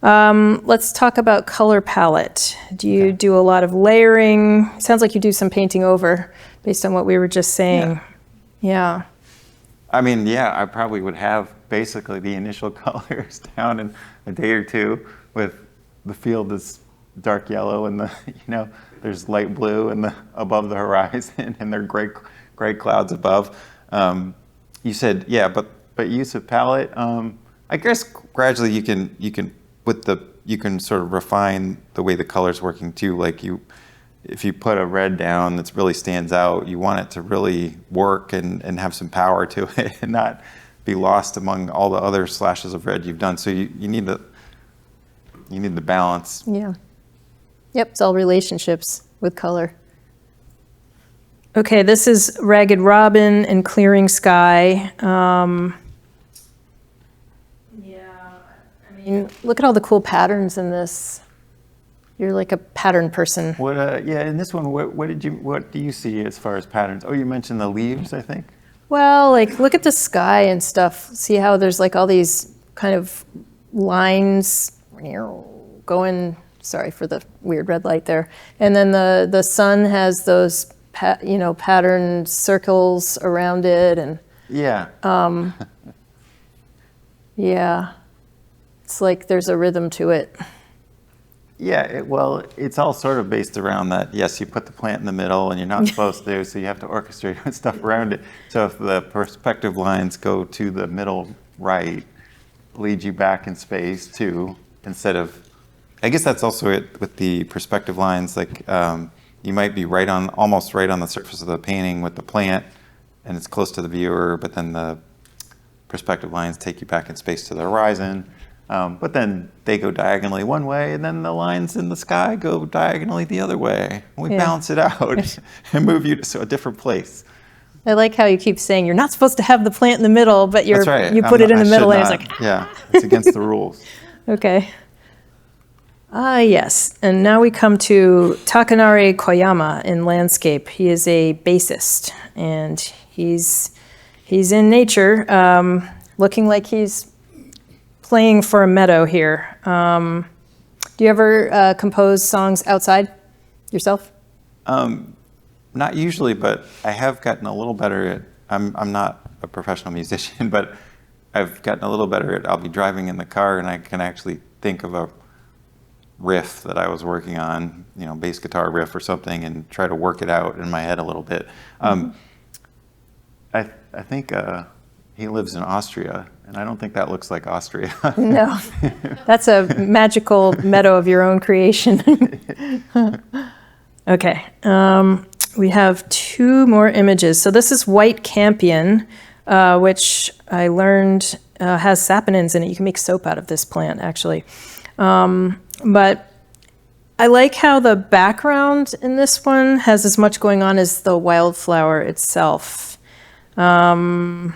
Speaker 1: Let's talk about color palette. Do you do a lot of layering? Sounds like you do some painting over based on what we were just saying. Yeah.
Speaker 2: I mean, I probably would have basically the initial colors down in a day or two, with the field is dark yellow and there's light blue and above the horizon and there are gray clouds above. You said, but use of palette. I guess gradually you can sort of refine the way the color's working too. Like if you put a red down that really stands out, you want it to really work and have some power to it and not be lost among all the other slashes of red you've done. So you need the balance.
Speaker 1: Yeah. Yep, it's all relationships with color. Okay, this is Ragged Robin and Clearing Sky. Look at all the cool patterns in this. You're like a pattern person.
Speaker 2: In this one, what do you see as far as patterns? Oh, you mentioned the leaves, I think.
Speaker 1: Well, look at the sky and stuff. See how there's all these kind of lines going. Sorry for the weird red light there. And then the sun has those patterned circles around it, and it's like there's a rhythm to it.
Speaker 2: Yeah, it's all sort of based around that. Yes, you put the plant in the middle, and you're not supposed to, so you have to orchestrate stuff around it. So if the perspective lines go to the middle right, lead you back in space too, instead of. I guess that's also it with the perspective lines. You might be almost right on the surface of the painting with the plant, and it's close to the viewer, but then the perspective lines take you back in space to the horizon. But then they go diagonally one way, and then the lines in the sky go diagonally the other way. We balance it out and move you to a different place.
Speaker 1: I like how you keep saying you're not supposed to have the plant in the middle, but
Speaker 2: That's right.
Speaker 1: you put it in the middle, and it's
Speaker 2: it's against the rules.
Speaker 1: Okay. Yes, and now we come to Takanari Koyama in landscape. He is a bassist, and he's in nature, looking like he's playing for a meadow here. Do you ever compose songs outside yourself?
Speaker 2: Not usually, but I have gotten a little better at. I'm not a professional musician, but I've gotten a little better at. I'll be driving in the car, and I can actually think of a riff that I was working on, bass guitar riff or something, and try to work it out in my head a little bit. I think he lives in Austria, and I don't think that looks like Austria.
Speaker 1: No, that's a magical meadow of your own creation. Okay, we have two more images. So this is White Campion, which I learned has saponins in it. You can make soap out of this plant, actually. But I like how the background in this one has as much going on as the wildflower itself. When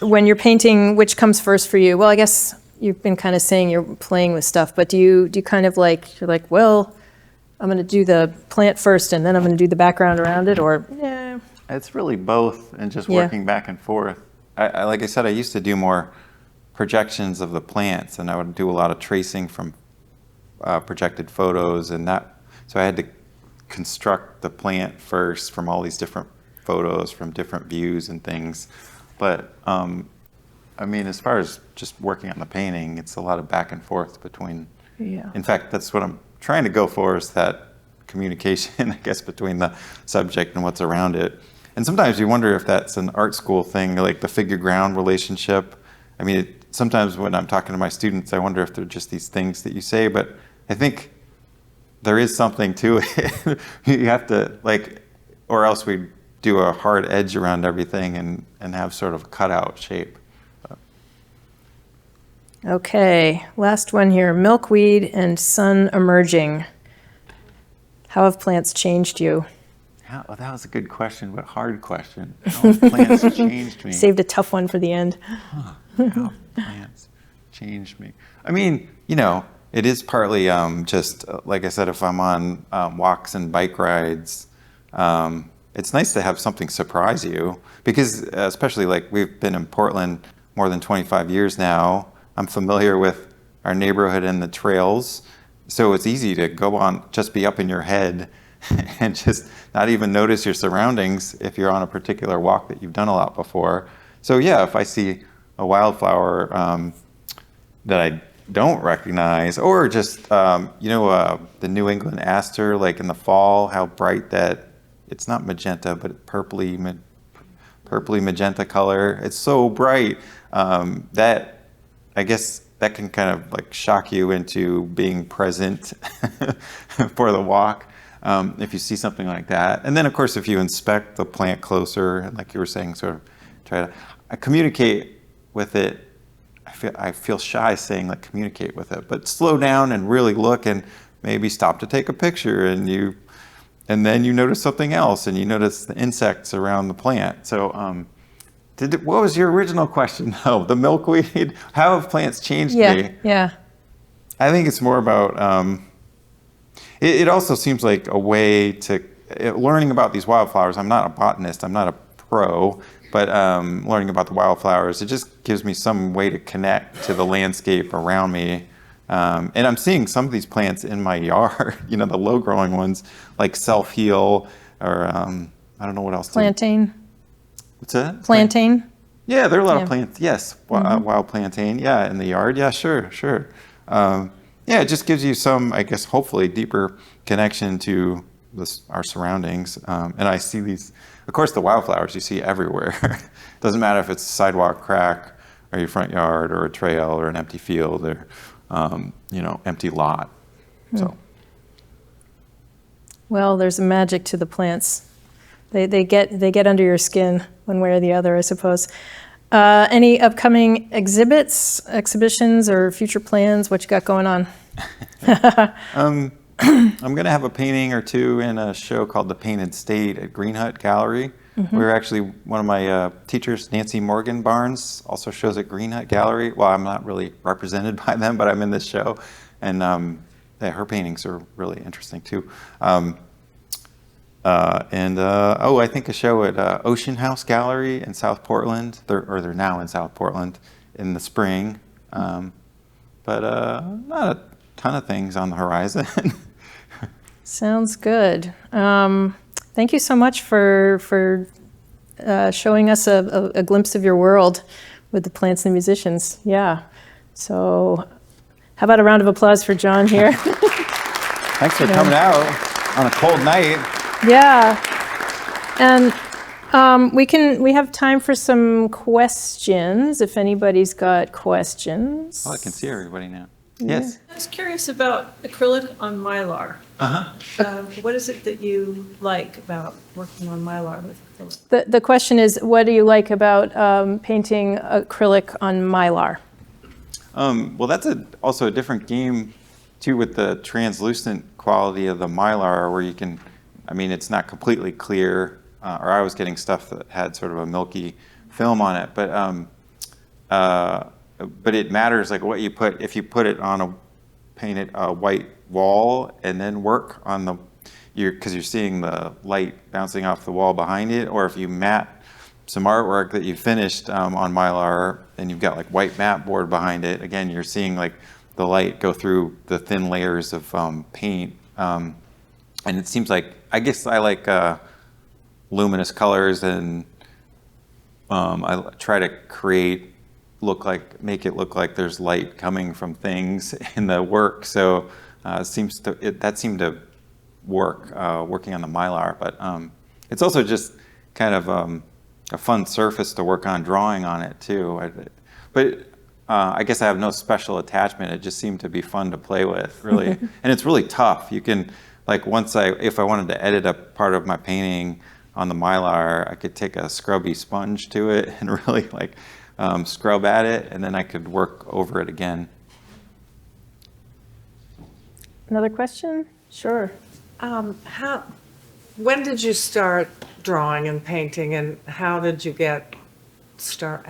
Speaker 1: you're painting, which comes first for you? Well, I guess you've been kind of saying you're playing with stuff, but do you kind of you're like, well, I'm going to do the plant first and then I'm going to do the background around it, or yeah?
Speaker 2: It's really both, and just working back and forth. I like I said, I used to do more projections of the plants, and I would do a lot of tracing from projected photos, and so I had to construct the plant first from all these different photos from different views and things. But as far as just working on the painting, it's a lot of back and forth between.
Speaker 1: Yeah.
Speaker 2: In fact, that's what I'm trying to go for, is that communication, I guess, between the subject and what's around it. And sometimes you wonder if that's an art school thing, like the figure-ground relationship. sometimes when I'm talking to my students, I wonder if they're just these things that you say, but I think there is something to it. You have to, like, or else we'd do a hard edge around everything and have sort of a cutout shape.
Speaker 1: Okay, last one here. Milkweed and sun emerging. How have plants changed you?
Speaker 2: Well, that was a good question, but hard question. How have plants changed me?
Speaker 1: Saved a tough one for the end.
Speaker 2: How have plants changed me? I mean, it is partly just, like I said, if I'm on walks and bike rides, it's nice to have something surprise you, because especially like we've been in Portland more than 25 years now. I'm familiar with our neighborhood and the trails, so it's easy to go on, just be up in your head and just not even notice your surroundings if you're on a particular walk that you've done a lot before. So yeah, if I see a wildflower that I don't recognize, or just the New England aster, like in the fall, how bright that, it's not magenta, but purpley magenta color. It's so bright that I guess that can kind of like shock you into being present for the walk if you see something like that. And then of course, if you inspect the plant closer, and like you were saying, sort of try to communicate with it. I feel shy saying like communicate with it, but slow down and really look, and maybe stop to take a picture, and then you notice something else, and you notice the insects around the plant. So what was your original question? Oh, the milkweed. How have plants changed me?
Speaker 1: Yeah.
Speaker 2: I think it's more about, it also seems like a way to, learning about these wildflowers. I'm not a botanist, I'm not a pro, but learning about the wildflowers, it just gives me some way to connect to the landscape around me. And I'm seeing some of these plants in my yard, the low-growing ones, like self-heal, or I don't know what else.
Speaker 1: Plantain.
Speaker 2: What's that?
Speaker 1: Plantain.
Speaker 2: Yeah, there are a lot of plants. Yes, wild plantain. Yeah, in the yard. Yeah, sure. Yeah, it just gives you some, I guess, hopefully deeper connection to our surroundings. And I see these, of course, the wildflowers you see everywhere. Doesn't matter if it's a sidewalk crack, or your front yard, or a trail, or an empty field, or empty lot. So.
Speaker 1: Well, there's a magic to the plants. They get under your skin one way or the other, I suppose. Any upcoming exhibitions, or future plans? What you got going on?
Speaker 2: I'm going to have a painting or two in a show called The Painted State at Green Hut Gallery. We're actually, one of my teachers, Nancy Morgan Barnes, also shows at Green Hut Gallery. Well, I'm not really represented by them, but I'm in this show. And her paintings are really interesting too. I think a show at Ocean House Gallery in South Portland. They're now in South Portland in the spring. But not a ton of things on the horizon.
Speaker 1: Sounds good. Thank you so much for showing us a glimpse of your world with the plants and the musicians. Yeah. So how about a round of applause for John here?
Speaker 2: Thanks for coming out on a cold night.
Speaker 1: Yeah. And we have time for some questions, if anybody's got questions.
Speaker 2: Oh, I can see everybody now. Yes.
Speaker 3: I was curious about acrylic on Mylar. What is it that you like about working on Mylar with acrylic?
Speaker 1: The question is, what do you like about painting acrylic on Mylar?
Speaker 2: Well, that's also a different game, too, with the translucent quality of the Mylar, where you can, it's not completely clear, or I was getting stuff that had sort of a milky film on it, but it matters like what you put. If you put it on painted white wall and then work on because you're seeing the light bouncing off the wall behind it, or if you matte some artwork that you finished on Mylar and you've got like white matte board behind it, again, you're seeing like the light go through the thin layers of paint. And it seems like, I guess I like luminous colors, and I try to make it look like there's light coming from things in the work. So that seemed to work working on the Mylar, but it's also just kind of a fun surface to work on drawing on it too. But I guess I have no special attachment. It just seemed to be fun to play with, really. And it's really tough. You can, like, if I wanted to edit a part of my painting on the Mylar, I could take a scrubby sponge to it and really, like, scrub at it, and then I could work over it again.
Speaker 1: Another question? Sure.
Speaker 4: When did you start drawing and painting, and how did you get started?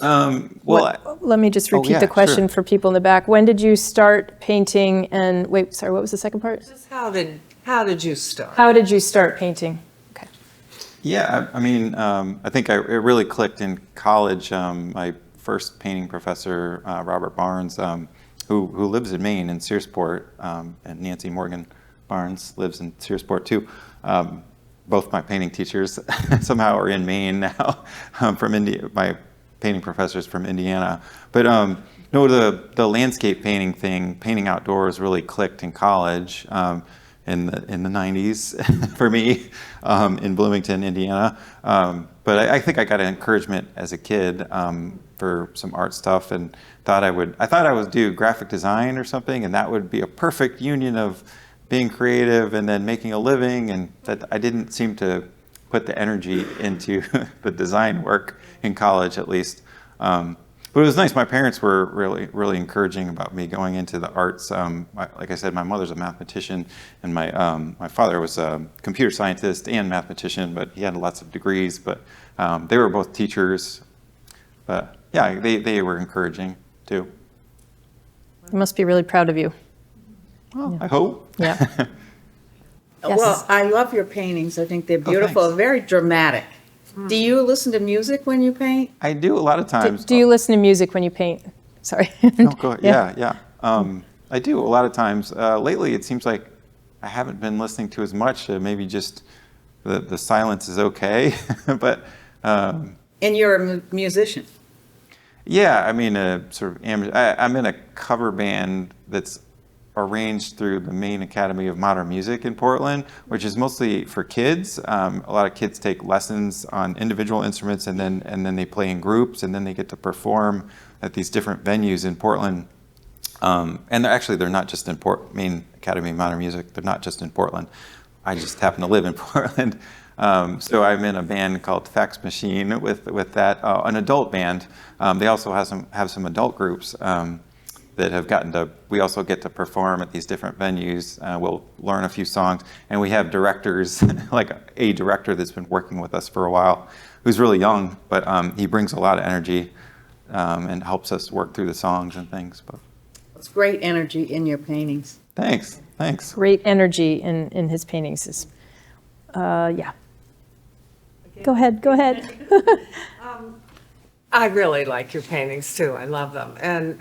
Speaker 1: Let me just repeat the question for people in the back. When did you start painting? And wait, sorry, what was the second part?
Speaker 4: Just how did you start?
Speaker 1: How did you start painting? Okay.
Speaker 2: Yeah, I mean, I think it really clicked in college. My first painting professor, Robert Barnes, who lives in Maine in Searsport, and Nancy Morgan Barnes lives in Searsport too. Both my painting teachers somehow are in Maine now, from India. My painting professors from Indiana. But no, the landscape painting thing, painting outdoors, really clicked in college in the 90s for me in Bloomington, Indiana. But I think I got an encouragement as a kid for some art stuff, and I thought I would do graphic design or something, and that would be a perfect union of being creative and then making a living, and that I didn't seem to put the energy into the design work in college, at least. But it was nice. My parents were really, really encouraging about me going into the arts. Like I said, my mother's a mathematician, and my father was a computer scientist and mathematician, but he had lots of degrees. But they were both teachers. But yeah, they were encouraging too.
Speaker 1: I must be really proud of you.
Speaker 2: Well, I hope.
Speaker 1: Yeah. Yes.
Speaker 5: Well, I love your paintings. I think they're beautiful,
Speaker 2: thanks.
Speaker 5: very dramatic. Do you listen to music when you paint?
Speaker 2: I do a lot of times.
Speaker 1: Do you listen to music when you paint? Sorry.
Speaker 2: No, go ahead. Yeah. I do a lot of times. Lately, it seems like I haven't been listening to as much. Maybe just the silence is okay. But
Speaker 5: And you're a musician.
Speaker 2: yeah, I mean, sort of amateur. I'm in a cover band that's arranged through the Maine Academy of Modern Music in Portland, which is mostly for kids. A lot of kids take lessons on individual instruments, and then they play in groups, and then they get to perform at these different venues in Portland. And they're not just in Maine Academy of Modern Music. They're not just in Portland. I just happen to live in Portland. So I'm in a band called Fax Machine with that, an adult band. They also have some adult groups that have we also get to perform at these different venues. We'll learn a few songs, and we have directors, like a director that's been working with us for a while, who's really young, but he brings a lot of energy and helps us work through the songs and things. But
Speaker 5: It's great energy in your paintings.
Speaker 2: Thanks.
Speaker 1: Great energy in his paintings. Yeah. Go ahead.
Speaker 4: I really like your paintings too. I love them. And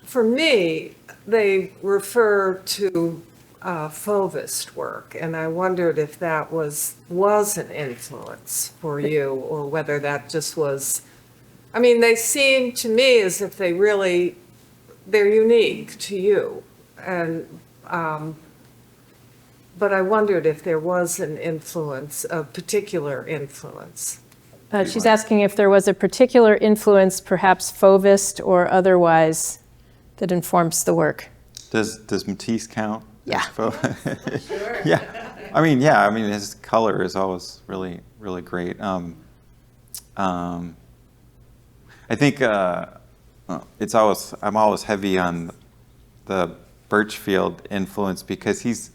Speaker 4: for me, they refer to Fauvist work, and I wondered if that was an influence for you, or whether that just was. I mean, they seem to me as if they're unique to you, and but I wondered if there was an influence, a particular influence.
Speaker 1: She's asking if there was a particular influence, perhaps Fauvist or otherwise, that informs the work.
Speaker 2: Does Matisse count?
Speaker 1: Yeah.
Speaker 2: Sure. Yeah. I mean, his color is always really, really great. I think I'm always heavy on the Birchfield influence, because he's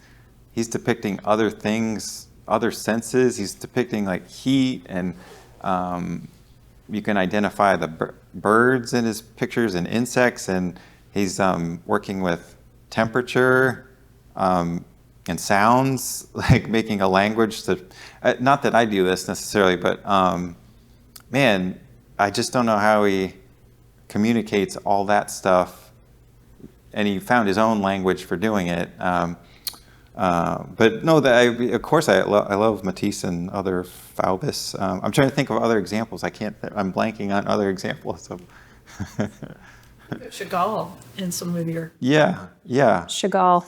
Speaker 2: depicting other things, other senses. He's depicting like heat, and you can identify the birds in his pictures and insects, and he's working with temperature and sounds, like making a language that, not that I do this necessarily, but man, I just don't know how he communicates all that stuff, and he found his own language for doing it. But no, of course I love Matisse and other Fauvists. I'm trying to think of other examples. I'm blanking on other examples of.
Speaker 3: Chagall in some of your.
Speaker 2: Yeah.
Speaker 1: Chagall.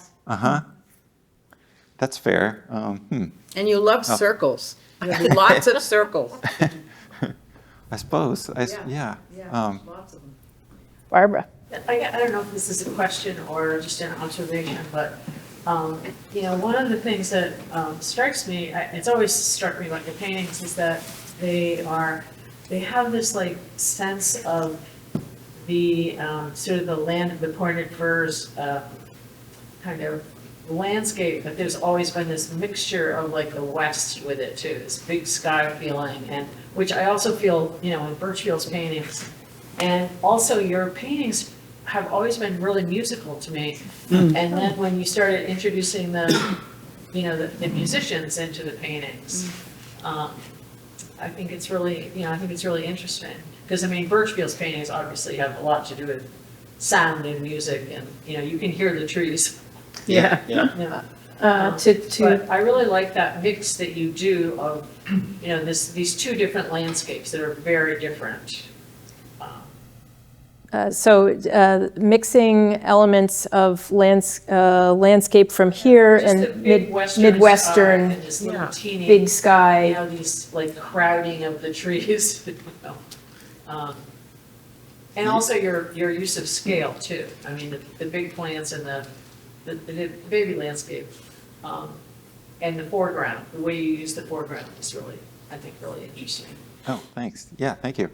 Speaker 2: That's fair.
Speaker 5: And you love circles. Lots of circles.
Speaker 2: I suppose. Yeah.
Speaker 5: Lots of them.
Speaker 1: Barbara?
Speaker 3: I don't know if this is a question or just an observation, but, one of the things that strikes me, it's always struck me about your paintings, is that they have this like sense of the sort of the land of the pointed firs kind of landscape, but there's always been this mixture of like the West with it too, this big sky feeling, and which I also feel, in Birchfield's paintings. And also your paintings have always been really musical to me. And then when you started introducing the musicians into the paintings, I think it's really interesting. Because Birchfield's paintings obviously have a lot to do with sound and music, and you can hear the trees.
Speaker 5: Yeah.
Speaker 3: But I really like that mix that you do of, these two different landscapes that are very different.
Speaker 1: Mixing elements of landscape from here
Speaker 3: Just
Speaker 1: and
Speaker 3: a big western
Speaker 1: Midwestern,
Speaker 3: sky and this little teeny,
Speaker 1: big sky.
Speaker 3: these like crowding of the trees. And also your use of scale too. The big plants and the baby landscape, and the foreground, the way you use the foreground is really, I think, really interesting.
Speaker 2: Oh, thanks. Yeah, thank you.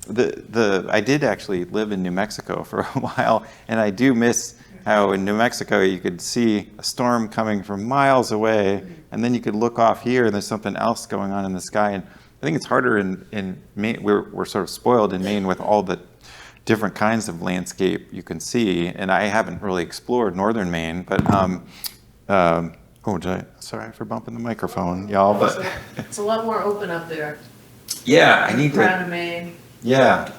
Speaker 2: I did actually live in New Mexico for a while, and I do miss how in New Mexico you could see a storm coming from miles away, and then you could look off here and there's something else going on in the sky. And I think it's harder in Maine. We're sort of spoiled in Maine with all the different kinds of landscape you can see, and I haven't really explored northern Maine, but sorry for bumping the microphone, y'all, but
Speaker 3: It's a lot more open up there.
Speaker 2: yeah, I need
Speaker 3: Crown
Speaker 2: to.
Speaker 3: of Maine.
Speaker 2: Yeah,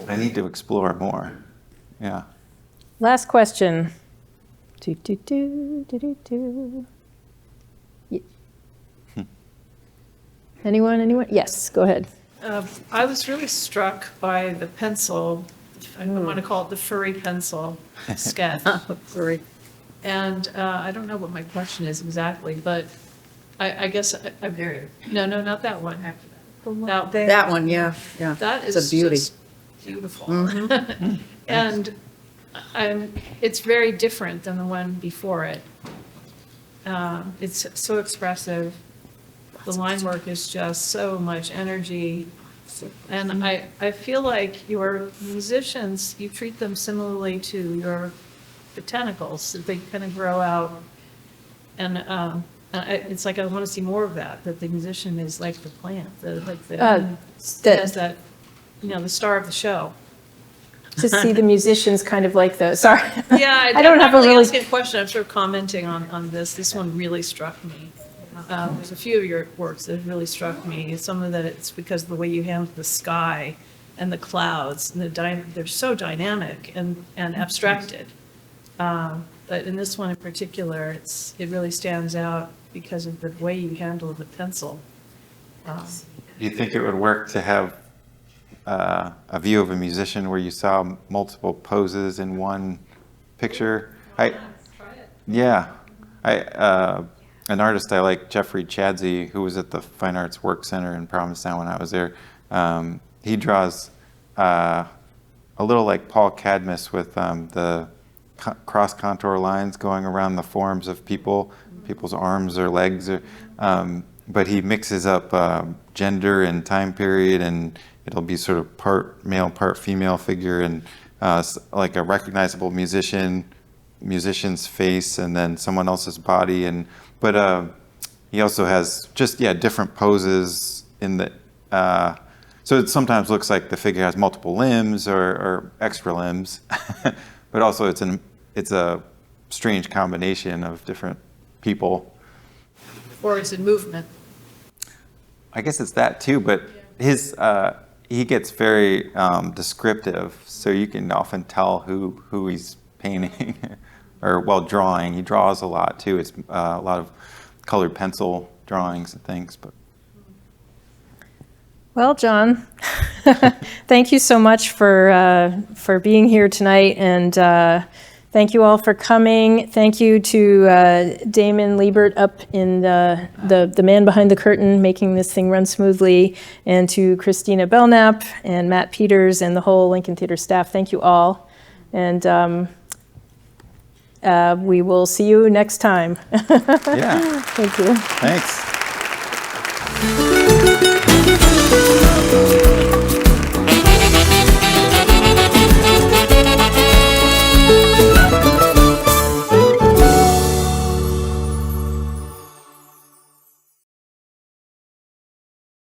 Speaker 2: I need to explore more. Yeah.
Speaker 1: Last question. Yeah. Anyone? Yes, go ahead.
Speaker 3: I was really struck by the pencil, I want to call it the furry pencil sketch.
Speaker 5: Furry.
Speaker 3: And I don't know what my question is exactly, but I guess no, not that one.
Speaker 5: That one, yeah.
Speaker 3: That
Speaker 5: It's
Speaker 3: is
Speaker 5: a beauty.
Speaker 3: just beautiful. And it's very different than the one before it. It's so expressive. The line work is just so much energy. And I feel like your musicians, you treat them similarly to your botanicals, that they kind of grow out. And it's like I want to see more of that the musician is like the plant, has that, the star of the show.
Speaker 1: To see the musicians kind of like the, sorry.
Speaker 3: Yeah,
Speaker 1: I don't have a really.
Speaker 3: asking a question. I'm sort of commenting on this. This one really struck me. There's a few of your works that really struck me. Some of that it's because of the way you handle the sky and the clouds, and they're so dynamic and abstracted. But in this one in particular, it really stands out because of the way you handle the pencil.
Speaker 2: Do you think it would work to have a view of a musician where you saw multiple poses in one picture? Yeah. An artist I like, Jeffrey Chadsey, who was at the Fine Arts Work Center in Provincetown when I was there, he draws a little like Paul Cadmus with the cross-contour lines going around the forms of people's arms or legs. But he mixes up gender and time period, and it'll be sort of part male, part female figure, and like a recognizable musician's face, and then someone else's body. But he also has just different poses in the. So it sometimes looks like the figure has multiple limbs or extra limbs, but also it's a strange combination of different people.
Speaker 3: Or is it movement?
Speaker 2: I guess it's that too, but he gets very descriptive, so you can often tell who he's painting or drawing. He draws a lot too. It's a lot of colored pencil drawings and things. But
Speaker 1: Well, John, thank you so much for being here tonight, and Thank you all for coming. Thank you to Damon Liebert up in the man behind the curtain, making this thing run smoothly, and to Christina Belknap and Matt Peters and the whole Lincoln Theater staff. Thank you all. And we will see you next time.
Speaker 2: Yeah.
Speaker 1: Thank you.
Speaker 2: Thanks.